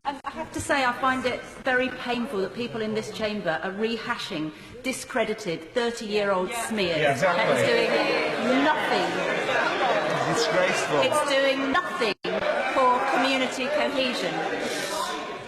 I have to say I find it very painful that people in this chamber are rehashing discredited 30-year-old smears. Yeah, exactly. That is doing nothing. Disgraceful. It's doing nothing for community cohesion.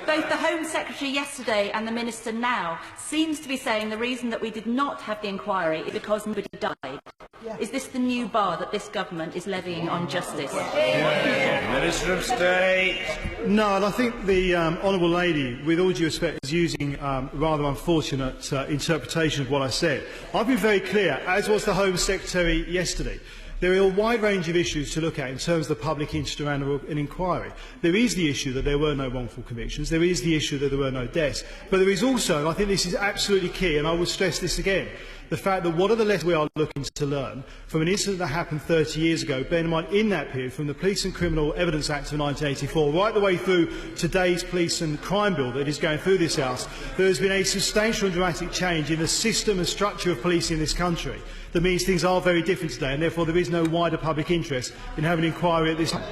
Both the Home Secretary yesterday and the Minister now seems to be saying the reason that we did not have the inquiry is because nobody died. Yeah. Is this the new bar that this government is levying on justice? Minister of State. No, and I think the honourable lady, with all due respect, is using rather unfortunate interpretation of what I said. I've been very clear, as was the Home Secretary yesterday. There are a wide range of issues to look at in terms of the public interest around an inquiry. There is the issue that there were no wrongful convictions. There is the issue that there were no deaths. But there is also, and I think this is absolutely key, and I will stress this again, the fact that what are the lessons we are looking to learn from an incident that happened 30 years ago, bear in mind in that period, from the Police and Criminal Evidence Act of 1984 right the way through today's Police and Crime Bill that is going through this House, there has been a substantial and dramatic change in the system and structure of policing in this country. That means things are very different today, and therefore there is no wider public interest in having an inquiry at this time.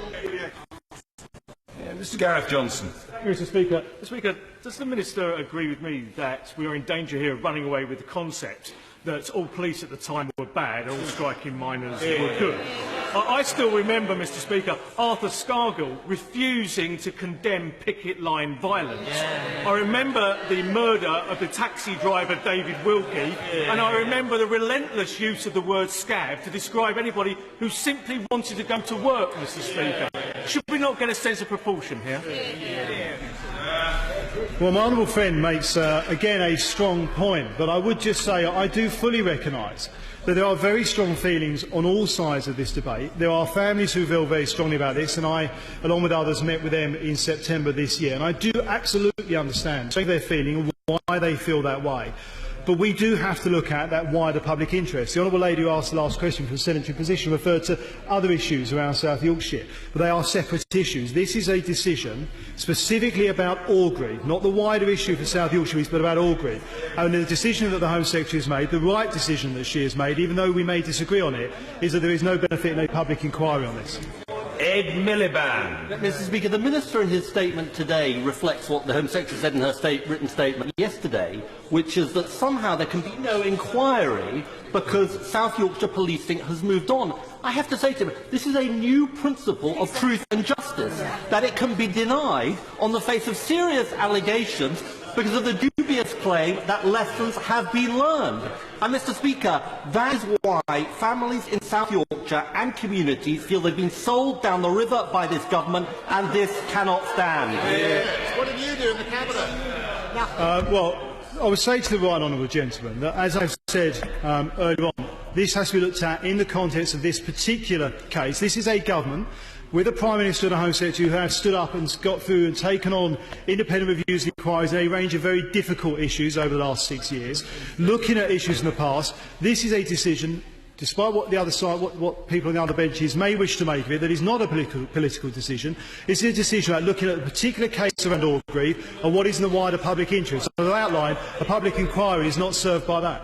Mr. Gareth Johnson. Mr. Speaker. Mr. Speaker, does the Minister agree with me that we are in danger here of running away with the concept that all police at the time were bad and all striking miners were good? I still remember, Mr. Speaker, Arthur Scargill refusing to condemn picket line violence. I remember the murder of the taxi driver David Wilkie, and I remember the relentless use of the word scab to describe anybody who simply wanted to go to work, Mr. Speaker. Should we not get a sense of proportion here? Well, my honourable friend makes, again, a strong point, but I would just say I do fully recognise that there are very strong feelings on all sides of this debate. There are families who feel very strongly about this, and I, along with others, met with them in September this year. And I do absolutely understand their feeling and why they feel that way. But we do have to look at that wider public interest. The honourable lady who asked the last question from the sedentary position referred to other issues around South Yorkshire, but they are separate issues. This is a decision specifically about Orgreave, not the wider issue for South Yorkshire, but about Orgreave. And the decision that the Home Secretary has made, the right decision that she has made, even though we may disagree on it, is that there is no benefit in a public inquiry on this. Ed Miliband. Mr. Speaker, the Minister in his statement today reflects what the Home Secretary said in her written statement yesterday, which is that somehow there can be no inquiry because South Yorkshire policing has moved on. I have to say to him, this is a new principle of truth and justice, that it can be denied on the face of serious allegations because of the dubious claim that lessons have been learned. And, Mr. Speaker, that is why families in South Yorkshire and communities feel they've been sold down the river by this government, and this cannot stand. What did you do in the Cabinet? Well, I would say to the right honourable gentleman that, as I've said earlier on, this has to be looked at in the context of this particular case. This is a government with a Prime Minister and a Home Secretary who have stood up and got through and taken on independent reviews and inquiries in a range of very difficult issues over the last 6 years, looking at issues in the past. This is a decision, despite what the other side, what people on the other benches may wish to make of it, that is not a political decision. It's a decision about looking at the particular case around Orgreave and what is in the wider public interest. As I outlined, a public inquiry is not served by that.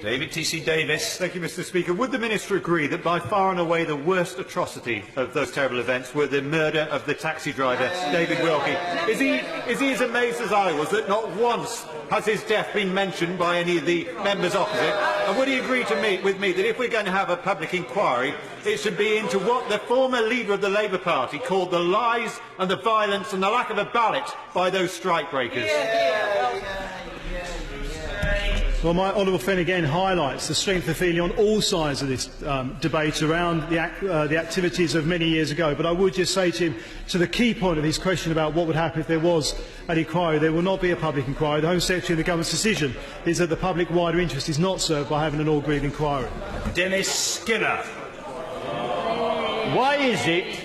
David T.C. Davis. Thank you, Mr. Speaker. Would the Minister agree that by far and away the worst atrocity of those terrible events were the murder of the taxi driver, David Wilkie? Is he as amazed as I was that not once has his death been mentioned by any of the members opposite? And would he agree with me that if we're going to have a public inquiry, it should be into what the former leader of the Labour Party called the lies and the violence and the lack of a ballot by those strikebreakers? Well, my honourable friend again highlights the strength of feeling on all sides of this debate around the activities of many years ago. But I would just say to him, to the key point of his question about what would happen if there was an inquiry, there will not be a public inquiry. The Home Secretary and the Government's decision is that the public wider interest is not served by having an Orgreave inquiry. Dennis Skinner. Why is it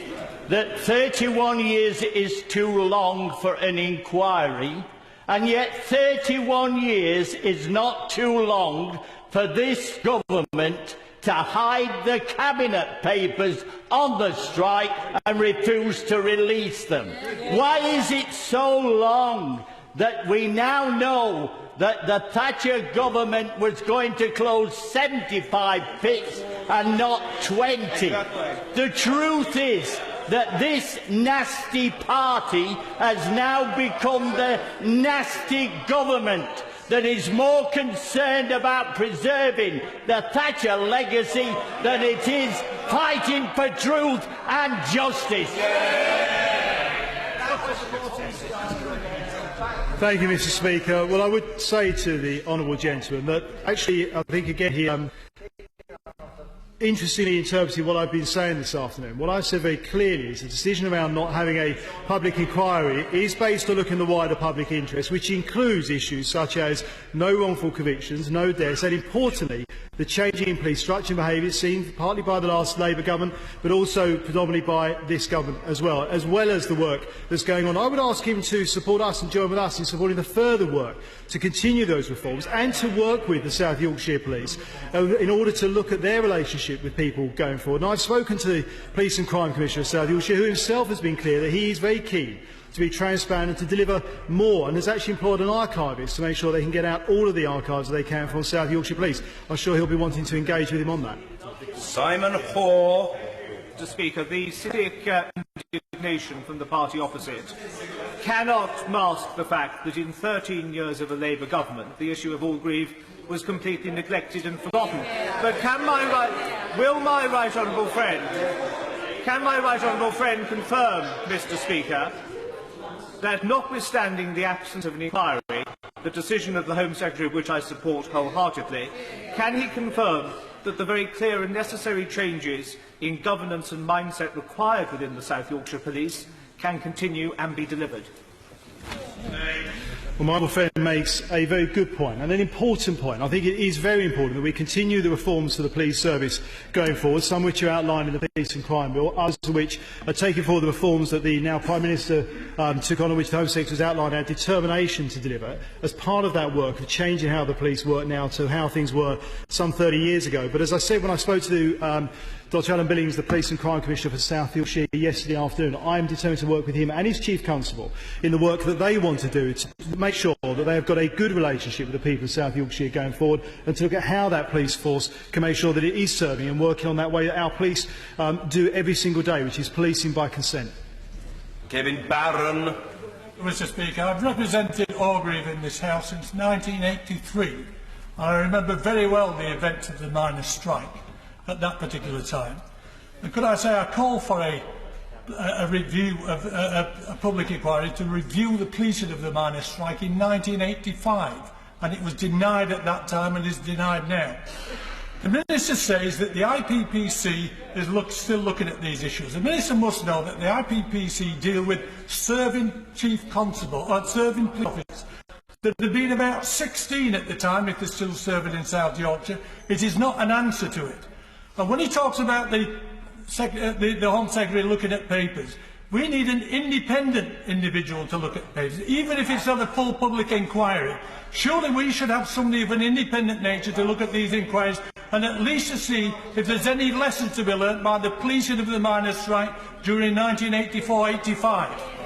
that 31 years is too long for an inquiry, and yet 31 years is not too long for this government to hide the Cabinet papers on the strike and refuse to release them? Why is it so long that we now know that the Thatcher government was going to close 75 pits and not 20? The truth is that this nasty party has now become the nasty government that is more concerned about preserving the Thatcher legacy than it is fighting for truth and justice. Thank you, Mr. Speaker. Well, I would say to the honourable gentleman that actually I think again he interestingly interpreted what I've been saying this afternoon. What I said very clearly is the decision around not having a public inquiry is based on looking at the wider public interest, which includes issues such as no wrongful convictions, no deaths, and importantly, the changing in police structure and behaviour seen partly by the last Labour government, but also predominantly by this government as well as the work that's going on. I would ask him to support us and join with us in supporting the further work to continue those reforms and to work with the South Yorkshire Police in order to look at their relationship with people going forward. And I've spoken to the Police and Crime Commissioner of South Yorkshire, who himself has been clear that he is very keen to be transparent and to deliver more, and has actually employed an archivist to make sure they can get out all of the archives that they can from South Yorkshire Police. I'm sure he'll be wanting to engage with him on that. Simon Hoare. Mr. Speaker, the civic indignation from the party opposite cannot mask the fact that in 13 years of a Labour government, the issue of Orgreave was completely neglected and forgotten. But can my right honourable friend confirm, Mr. Speaker, that notwithstanding the absence of an inquiry, the decision of the Home Secretary, of which I support wholeheartedly, can he confirm that the very clear and necessary changes in governance and mindset required within the South Yorkshire Police can continue and be delivered? Well, my honourable friend makes a very good point and an important point. I think it is very important that we continue the reforms to the police service going forward, some which are outlined in the Peace and Crime Bill, others of which are taking forward the reforms that the now Prime Minister took on, and which the Home Secretary has outlined our determination to deliver as part of that work of changing how the police work now to how things were some 30 years ago. But as I said when I spoke to Dr Alan Billings, the Police and Crime Commissioner for South Yorkshire, yesterday afternoon, I am determined to work with him and his Chief Constable in the work that they want to do to make sure that they have got a good relationship with the people of South Yorkshire going forward, and to look at how that police force can make sure that it is serving and working on that way that our police do every single day, which is policing by consent. Kevin Barron. Mr. Speaker, I've represented Orgreave in this House since 1983, and I remember very well the events of the miners' strike at that particular time. And could I say I call for a review of a public inquiry to review the policing of the miners' strike in 1985, and it was denied at that time and is denied now. The Minister says that the IPPC is still looking at these issues. The Minister must know that the IPPC deal with serving Chief Constable or serving police officers. There had been about 16 at the time, if they're still serving in South Yorkshire. It is not an answer to it. And when he talks about the Home Secretary looking at papers, we need an independent individual to look at papers, even if it's not a full public inquiry. Surely we should have somebody of an independent nature to look at these inquiries and at least to see if there's any lessons to be learnt by the policing of the miners' strike during 1984-85.